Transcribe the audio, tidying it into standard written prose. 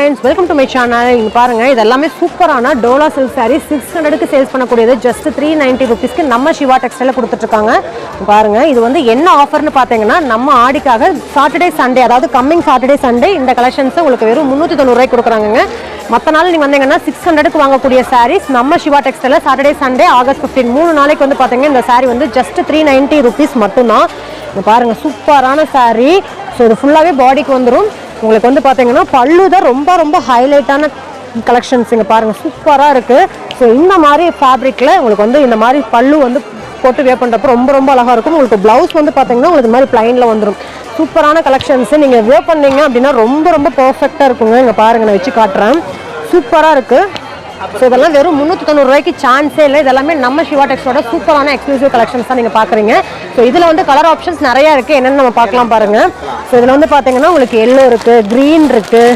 friends, welcome to my channel. இங்க பாருங்க இது எல்லாமே சூப்பரான டோலா சில்க் saree 600க்கு சேல்ஸ் பண்ணக்கூடியது just 390 rupeesக்கு நம்ம சிவா டெக்ஸ்டைல்ல கொடுத்துட்டு இருக்காங்க. பாருங்க இது வந்து என்ன ஆஃபர்னு பாத்தீங்கன்னா நம்ம ஆடிக்காக சாட்டர்டே சண்டே அதாவது கம்மிங் சாட்டர்டே சண்டே இந்த கலெக்ஷன்ஸ் உங்களுக்கு வெறும் 390 ரூபாய்க்கு கொடுக்குறாங்க. மற்ற நாள் நீங்க வந்தீங்கன்னா 600க்கு வாங்கக்கூடிய sarees நம்ம சிவா டெக்ஸ்டைல்ல சாட்டர்டே சண்டே ஆகஸ்ட் 15 3 நாளைக்கு வந்து பாத்தீங்கன்னா இந்த saree வந்து just 390 rupees மட்டும்தான். பாருங்க சூப்பரான saree. ஸோ இது ஃபுல்லாகவே பாடிக்கு வந்துடும். உங்களுக்கு வந்து பார்த்தீங்கன்னா பல்லு தான் ரொம்ப ரொம்ப ஹைலைட்டான கலெக்ஷன்ஸ். இங்கே பாருங்கள் சூப்பராக இருக்குது. ஸோ இந்த மாதிரி ஃபேப்ரிக்கில் உங்களுக்கு வந்து இந்த மாதிரி பல்லு வந்து போட்டு வேர் பண்ணுறப்ப ரொம்ப ரொம்ப அழகாக இருக்கும். உங்களுக்கு ப்ளவுஸ் வந்து பார்த்தீங்கன்னா உங்களுக்கு இந்த மாதிரி ப்ளைனில் வந்துடும். சூப்பரான கலெக்ஷன்ஸு நீங்கள் வேர் பண்ணீங்க அப்படின்னா ரொம்ப ரொம்ப பர்ஃபெக்டாக இருக்குங்க. இங்கே பாருங்கள் நான் வச்சு காட்டுறேன். சூப்பராக இருக்குது. ஸோ இதெல்லாம் வெறும் 390 ரூபாய்க்கு சான்ஸே இல்லை. இதெல்லாமே நம்ம சிவா டெக்ஸோட சூப்பரான எக்ஸ்க்ளூசிவ் கலெக்ஷன்ஸ் தான் நீங்கள் பார்க்குறீங்க. ஸோ இதில் வந்து கலர் ஆப்ஷன்ஸ் நிறையா இருக்குது. என்னென்னு நம்ம பார்க்கலாம் பாருங்கள். ஸோ இதில் வந்து பார்த்தீங்கன்னா உங்களுக்கு எல்லோ இருக்குது, க்ரீன் இருக்குது,